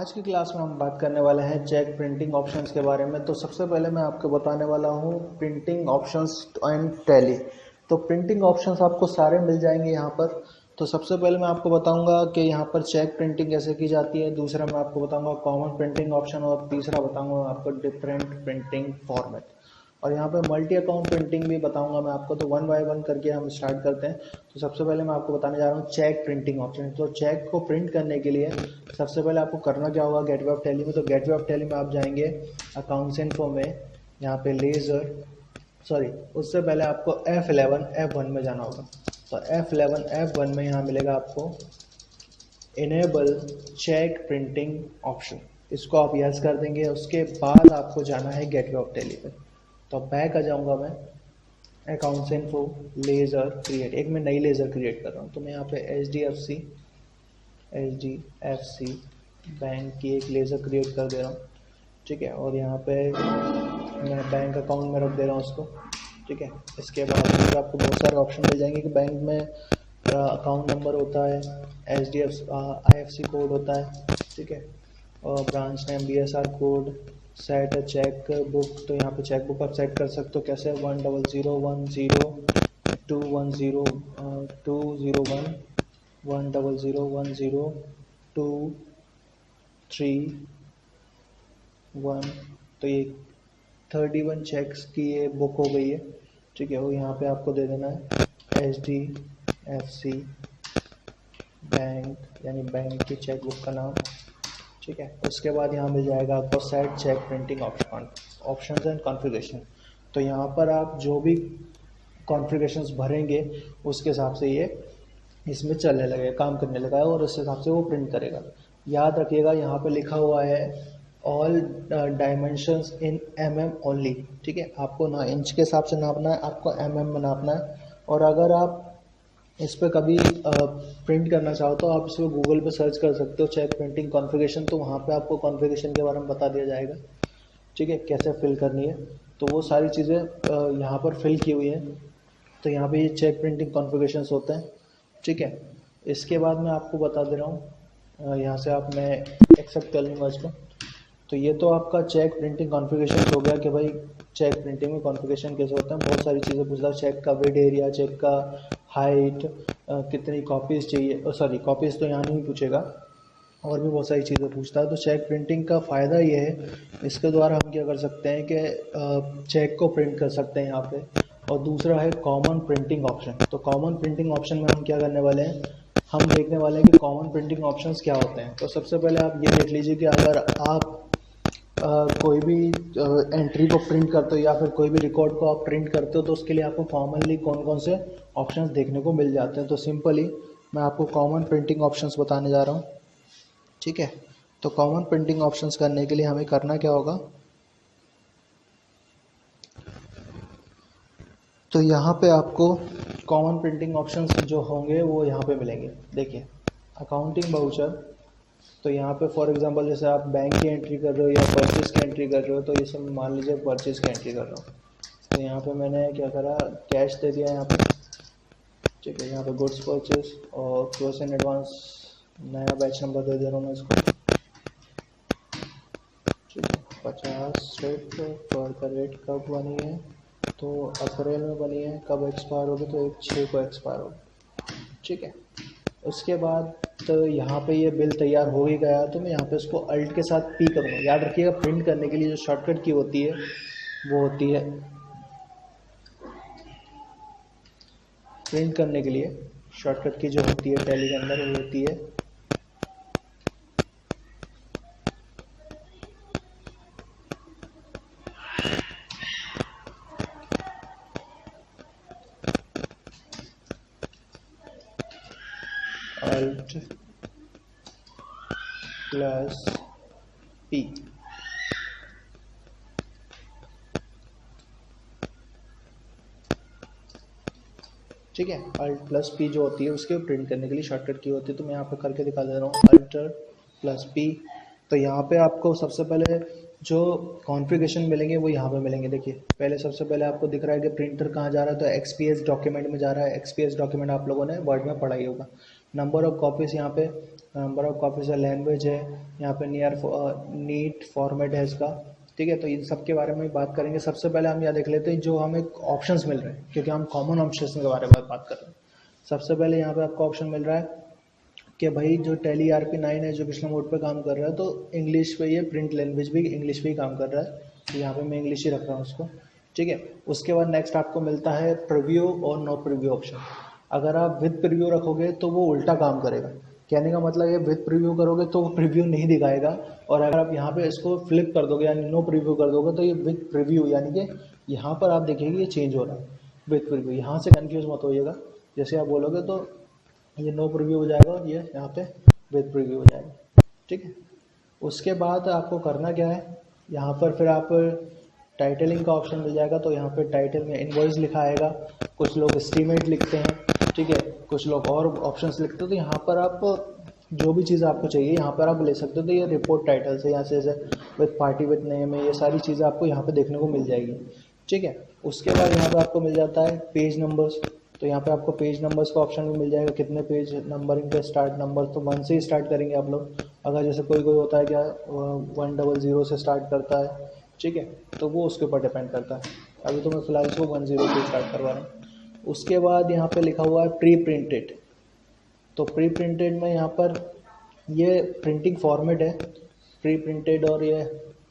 आज की क्लास में हम बात करने वाले हैं चेक प्रिंटिंग ऑप्शंस के बारे में। तो सबसे पहले मैं आपको बताने वाला हूँ प्रिंटिंग ऑप्शंस एंड टैली। तो प्रिंटिंग ऑप्शंस आपको सारे मिल जाएंगे यहाँ पर। तो सबसे पहले मैं आपको बताऊंगा कि यहाँ पर चेक प्रिंटिंग कैसे की जाती है, दूसरा मैं आपको बताऊंगा कॉमन प्रिंटिंग ऑप्शन और तीसरा बताऊंगा आपको डिफरेंट प्रिंटिंग फॉर्मेट। और यहाँ पे मल्टी अकाउंट प्रिंटिंग भी बताऊंगा मैं आपको। तो वन बाय वन करके हम स्टार्ट करते हैं। तो सबसे पहले मैं आपको बताने जा रहा हूँ चेक प्रिंटिंग ऑप्शन। तो चेक को प्रिंट करने के लिए सबसे पहले आपको करना क्या होगा, गेटवे ऑफ टैली में। तो गेटवे ऑफ टैली में आप जाएंगे अकाउंट्स इन्फो में, यहाँ पे लेजर उससे पहले आपको F11 F1 में जाना होगा। तो F11 F1 में यहाँ मिलेगा आपको इनेबल चेक प्रिंटिंग ऑप्शन, इसको आप यस कर देंगे। उसके बाद आपको जाना है गेटवे ऑफ टैली पे। तो बैक आ जाऊंगा मैं, अकाउंट्स इन्फो, लेजर क्रिएट, एक मैं नई लेजर क्रिएट कर रहा हूँ। तो मैं यहाँ पे H D F C bank की एक लेजर क्रिएट कर दे रहा हूँ, ठीक है। और यहाँ पे मैं बैंक अकाउंट में रख दे रहा हूँ उसको, ठीक है। इसके बाद मुझे आपको बहुत सारे ऑप्शन मिल जाएंगे कि बैंक में अकाउंट नंबर होता है, IFC कोड होता है, ठीक है, और branch name, BSR code, set cheque book. तो यहाँ पे चेक बुक आप सेट कर सकते हो कैसे, 1001002010203 तो ये 31 चेक्स की ये बुक हो गई है, ठीक है। वो यहाँ पे आपको दे देना है HDFC बैंक, यानी बैंक की चेक बुक का नाम, ठीक है। उसके बाद यहाँ मिल जाएगा आपको set check printing option and configuration. तो यहाँ पर आप जो भी कॉन्फ़िगरेशंस भरेंगे उसके हिसाब से ये इसमें चलने लगेगा, काम करने लगा है, और उस हिसाब से वो प्रिंट करेगा। याद रखिएगा यहाँ पे लिखा हुआ है ऑल डायमेंशंस इन mm ओनली, ठीक है। आपको ना इंच के हिसाब से नापना है, आपको mm में नापना है। और अगर आप इस पर कभी प्रिंट करना चाहो तो आप इसको गूगल पे सर्च कर सकते हो चेक प्रिंटिंग कॉन्फ़िगरेशन। तो वहाँ पे आपको कॉन्फ़िगरेशन के बारे में बता दिया जाएगा, ठीक है, कैसे फिल करनी है। तो वो सारी चीज़ें यहाँ पर फिल की हुई हैं। तो यहाँ पे ये चेक प्रिंटिंग कॉन्फ़िगरेशंस होते हैं, ठीक है। इसके बाद मैं आपको बता दे रहा हूँ, यहाँ से आप मैं एक्सेप्ट कर लूँगा इसको। तो ये तो आपका चेक प्रिंटिंग कॉन्फ़िगरेशन हो गया कि भाई चेक प्रिंटिंग में कॉन्फ़िगरेशन कैसे होता है। बहुत सारी चीज़ें पूछता है, चेक का विड एरिया, चेक का हाइट, कितनी कॉपीज़ चाहिए, कॉपीज़ तो यहाँ नहीं पूछेगा, और भी बहुत सारी चीज़ें पूछता है। तो चेक प्रिंटिंग का फ़ायदा ये है, इसके द्वारा हम क्या कर सकते हैं कि चेक को प्रिंट कर सकते हैं यहाँ पे। और दूसरा है कॉमन प्रिंटिंग ऑप्शन। तो कॉमन प्रिंटिंग ऑप्शन में हम क्या करने वाले हैं, हम देखने वाले हैं कि कॉमन प्रिंटिंग ऑप्शंस क्या होते हैं। तो सबसे पहले आप ये देख लीजिए कि अगर आप कोई भी एंट्री को प्रिंट करते हो या फिर कोई भी रिकॉर्ड को आप प्रिंट करते हो, तो उसके लिए आपको कॉमनली कौन कौन से ऑप्शंस देखने को मिल जाते हैं। तो सिंपली मैं आपको कॉमन प्रिंटिंग ऑप्शंस बताने जा रहा हूँ, ठीक है। तो कॉमन प्रिंटिंग ऑप्शंस करने के लिए हमें करना क्या होगा, तो यहाँ पे आपको कॉमन प्रिंटिंग ऑप्शंस जो होंगे वो यहाँ पे मिलेंगे। देखिए अकाउंटिंग वाउचर, तो यहाँ पे फॉर एग्जांपल जैसे आप बैंक की एंट्री कर रहे हो या परचेज़ की एंट्री कर रहे हो, तो ये सब मान लीजिए परचेज़ की एंट्री कर रहा हूँ। तो यहाँ पे मैंने क्या करा, कैश दे दिया यहाँ पे, ठीक है। यहाँ पे गुड्स परचेज और क्लोज इन एडवांस, नया बैच नंबर दे दे रहा हूँ मैं इसको, ठीक है। 50 रेट पर का रेट कब बनी है, तो अप्रैल में बनी है। कब एक्सपायर होगी, तो 1/6 को एक्सपायर होगी, ठीक है। उसके बाद तो यहाँ पे ये बिल तैयार हो ही गया, तो मैं यहाँ पे इसको अल्ट के साथ P करूँगा। याद रखिएगा प्रिंट करने के लिए जो शॉर्टकट की होती है वो होती है, प्रिंट करने के लिए शॉर्टकट की जो होती है टैली के अंदर वो होती है अल्ट प्लस P, ठीक है। अल्ट प्लस P जो होती है उसके प्रिंट करने के लिए शॉर्टकट की होती है। तो मैं यहाँ पे करके दिखा दे रहा हूँ, अल्ट प्लस P। तो यहाँ पे आपको सबसे पहले जो कॉन्फ़िगरेशन मिलेंगे वो यहाँ पे मिलेंगे। देखिए पहले सबसे पहले आपको दिख रहा है कि प्रिंटर कहाँ जा रहा है, तो XPS डॉक्यूमेंट में जा रहा है। XPS डॉक्यूमेंट आप लोगों ने वर्ड में पढ़ा ही होगा। नंबर ऑफ कॉपीज़ यहाँ पे नंबर ऑफ कॉपीज है, लैंग्वेज है, यहाँ पे नीट फॉर्मेट है इसका, ठीक है। तो इन सब के बारे में बात करेंगे। सबसे पहले हम यह देख लेते हैं जो हमें ऑप्शंस मिल रहे हैं, क्योंकि हम कॉमन ऑप्शंस के बारे में बात कर रहे हैं। सबसे पहले यहाँ पे आपको ऑप्शन मिल रहा है कि भाई जो टैली ERP9 एजुकेशनल मोड पे काम कर रहा है, तो इंग्लिश पे ये प्रिंट लैंग्वेज भी इंग्लिश पे ही काम कर रहा है, तो यहाँ पे मैं इंग्लिश ही रख रहा हूँ उसको, ठीक है। उसके बाद नेक्स्ट आपको मिलता है प्रीव्यू और नो प्रीव्यू ऑप्शन। अगर आप विद प्रीव्यू रखोगे तो वो उल्टा काम करेगा। कहने का मतलब ये विद प्रीव्यू करोगे तो वो प्रीव्यू नहीं दिखाएगा, और अगर आप यहाँ पे इसको फ्लिप कर दोगे यानी नो प्रीव्यू कर दोगे तो ये विद प्रीव्यू, यानी कि यहाँ पर आप देखेंगे ये चेंज हो रहा है विद प्रीव्यू। यहाँ से कन्फ्यूज मत होइएगा, जैसे आप बोलोगे तो ये नो प्रीव्यू हो जाएगा और ये यहाँ पे विद प्रीव्यू हो जाएगा, ठीक है। उसके बाद आपको करना क्या है, यहाँ पर फिर आप टाइटलिंग का ऑप्शन मिल जाएगा, तो यहाँ पे टाइटल में इनवॉइस लिखा आएगा। कुछ लोग एस्टीमेट लिखते हैं, ठीक है, कुछ लोग और ऑप्शंस लिखते हैं। तो यहाँ पर आप जो भी चीज़ आपको चाहिए यहाँ पर आप ले सकते हो। तो ये रिपोर्ट टाइटल से यहाँ से जैसे विद पार्टी विद नेम है, ये सारी चीज़ें आपको यहाँ पे देखने को मिल जाएगी, ठीक है। उसके बाद यहाँ पे आपको मिल जाता है पेज नंबर्स। तो यहाँ पे आपको पेज नंबर्स का ऑप्शन भी मिल जाएगा, कितने पेज नंबरिंग पे स्टार्ट नंबर, तो 1 से ही स्टार्ट करेंगे आप लोग। अगर जैसे कोई होता है क्या 100 से स्टार्ट करता है, ठीक है, तो वो उसके ऊपर डिपेंड करता है। अभी तो मैं फिलहाल इसको 10 से स्टार्ट करवा रहा हूँ। उसके बाद यहाँ पे लिखा हुआ है प्री प्रिंटेड। तो प्री प्रिंटेड में यहाँ पर ये प्रिंटिंग फॉर्मेट है प्री प्रिंटेड, और ये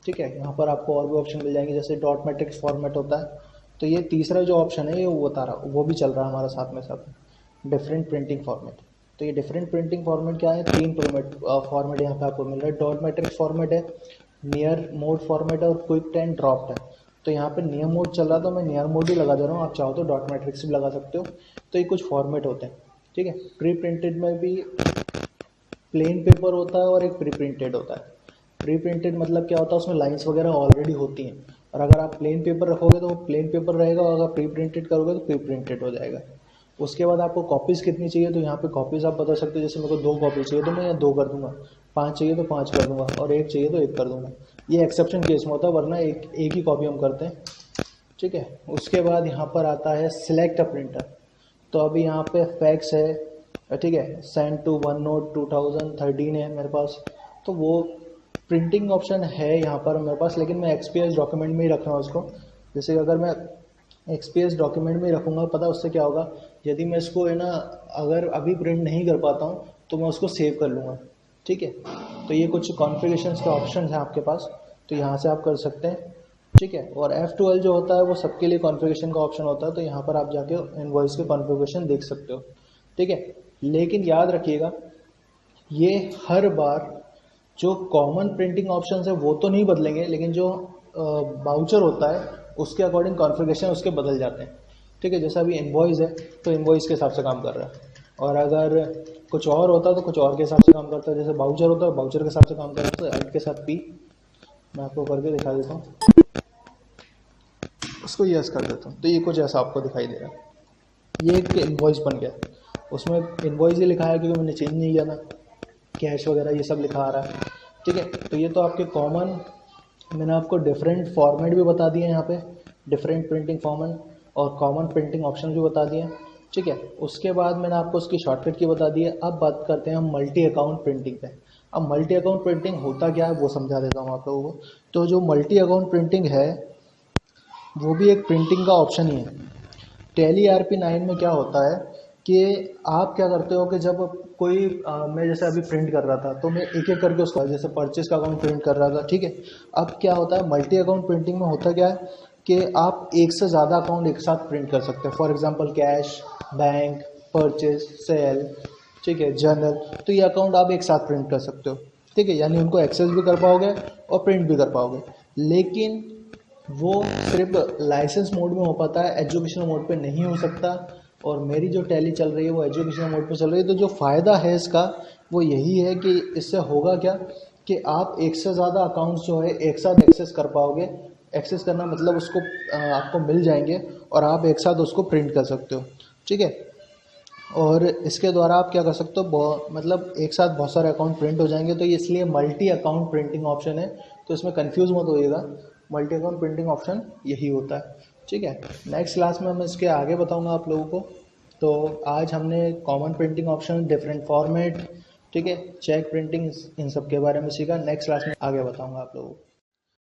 ठीक है। यहाँ पर आपको और भी ऑप्शन मिल जाएंगे, जैसे डॉट मैट्रिक्स फॉर्मेट होता है। तो ये तीसरा जो ऑप्शन है ये वो बता रहा, वो भी चल रहा है हमारा साथ में साथ डिफरेंट प्रिंटिंग फॉर्मेट। तो ये डिफरेंट प्रिंटिंग फॉर्मेट क्या है, 3 फॉर्मेट यहाँ पे आपको मिल रहा है। डॉट मैट्रिक्स फॉर्मेट है, नियर मोड फॉर्मेट है, और क्विक एंड ड्रॉप्ड है। तो यहाँ पे नियर मोड चल रहा था, मैं नियर मोड ही लगा दे रहा हूँ, आप चाहो तो डॉट मैट्रिक्स भी लगा सकते हो। तो ये कुछ फॉर्मेट होते हैं, ठीक है। प्री प्रिंटेड में भी प्लेन पेपर होता है और एक प्री प्रिंटेड होता है। प्री प्रिंटेड मतलब क्या होता है, उसमें लाइंस वगैरह ऑलरेडी होती हैं, और अगर आप प्लेन पेपर रखोगे तो वो प्लेन पेपर रहेगा, और अगर प्री प्रिंटेड करोगे तो प्री प्रिंटेड हो जाएगा। उसके बाद आपको कॉपीज़ कितनी चाहिए, तो यहाँ पे कॉपीज़ आप बता सकते हो। जैसे मेरे को 2 कॉपी चाहिए तो मैं यहाँ 2 कर दूंगा, 5 चाहिए तो 5 कर दूंगा, और 1 चाहिए तो 1 कर दूंगा। ये एक्सेप्शन केस में होता है, वरना एक ही कॉपी हम करते हैं, ठीक है। उसके बाद यहाँ पर आता है सिलेक्ट अ प्रिंटर। तो अभी यहाँ पे फैक्स है, ठीक है, सेंड टू वन नोट 2013 है मेरे पास। तो वो प्रिंटिंग ऑप्शन है यहाँ पर मेरे पास, लेकिन मैं XPS डॉक्यूमेंट में ही रख रहा हूँ उसको। जैसे अगर मैं XPS डॉक्यूमेंट में ही रखूँगा, पता उससे क्या होगा, यदि मैं इसको है ना अगर अभी प्रिंट नहीं कर पाता हूँ तो मैं उसको सेव कर लूँगा, ठीक है। तो ये कुछ कॉन्फ़िगरेशंस के ऑप्शन हैं आपके पास, तो यहाँ से आप कर सकते हैं, ठीक है। और F12 जो होता है वो सबके लिए कॉन्फ़िगरेशन का ऑप्शन होता है, तो यहाँ पर आप जाके इनवॉइस के कॉन्फ़िगरेशन देख सकते हो, ठीक है। लेकिन याद रखिएगा, ये हर बार जो कॉमन प्रिंटिंग ऑप्शंस है वो तो नहीं बदलेंगे, लेकिन जो बाउचर होता है उसके अकॉर्डिंग कॉन्फ़िगरेशन उसके बदल जाते हैं, ठीक है। जैसा अभी इनवॉइस है तो इनवॉइस के हिसाब से काम कर रहा है, और अगर कुछ और होता है तो कुछ और के हिसाब से काम करता है। जैसे बाउचर होता है बाउचर के हिसाब से काम करता है। तो ऐड के साथ पी मैं आपको करके दिखा देता हूँ, उसको यस कर देता हूँ, तो ये कुछ ऐसा आपको दिखाई दे रहा है। ये एक इनवॉइस बन गया, उसमें इनवॉइस ही लिखा है क्योंकि मैंने चेंज नहीं किया था, कैश वगैरह ये सब लिखा आ रहा है, ठीक है। तो ये तो आपके कॉमन, मैंने आपको डिफरेंट फॉर्मेट भी बता दिए यहाँ पे, डिफरेंट प्रिंटिंग फॉर्मेट और कॉमन प्रिंटिंग ऑप्शन भी बता दिए, ठीक है। उसके बाद मैंने आपको उसकी शॉर्टकट की बता दी है। अब बात करते हैं हम मल्टी अकाउंट प्रिंटिंग पे। अब मल्टी अकाउंट प्रिंटिंग होता क्या है वो समझा देता हूँ आप लोगों को। तो जो मल्टी अकाउंट प्रिंटिंग है वो भी एक प्रिंटिंग का ऑप्शन ही है। टैली ERP9 में क्या होता है कि आप क्या करते हो कि जब कोई मैं जैसे अभी प्रिंट कर रहा था तो मैं एक एक करके उसका, जैसे परचेस का अकाउंट प्रिंट कर रहा था, ठीक है। अब क्या होता है मल्टी अकाउंट प्रिंटिंग में होता क्या है कि आप एक से ज़्यादा अकाउंट एक साथ प्रिंट कर सकते हैं। For example cash, bank, purchase, sale, ठीक है, जर्नल, तो ये अकाउंट आप एक साथ प्रिंट कर सकते हो, ठीक है। यानी उनको एक्सेस भी कर पाओगे और प्रिंट भी कर पाओगे। लेकिन वो सिर्फ लाइसेंस मोड में हो पाता है, एजुकेशनल मोड पे नहीं हो सकता। और मेरी जो टैली चल रही है वो एजुकेशनल मोड पे चल रही है। तो जो फ़ायदा है इसका वो यही है कि इससे होगा क्या कि आप एक से ज़्यादा अकाउंट्स जो है एक साथ एक्सेस कर पाओगे। एक्सेस करना मतलब उसको आपको मिल जाएंगे और आप एक साथ उसको प्रिंट कर सकते हो, ठीक है। और इसके द्वारा आप क्या कर सकते हो, मतलब एक साथ बहुत सारे अकाउंट प्रिंट हो जाएंगे। तो ये इसलिए मल्टी अकाउंट प्रिंटिंग ऑप्शन है, तो इसमें कंफ्यूज मत होइएगा, मल्टी अकाउंट प्रिंटिंग ऑप्शन यही होता है, ठीक है। नेक्स्ट क्लास में मैं इसके आगे बताऊंगा आप लोगों को। तो आज हमने common printing option, different format, ठीक है, चेक प्रिंटिंग इन सब के बारे में सीखा। नेक्स्ट क्लास में आगे बताऊंगा आप लोगों को।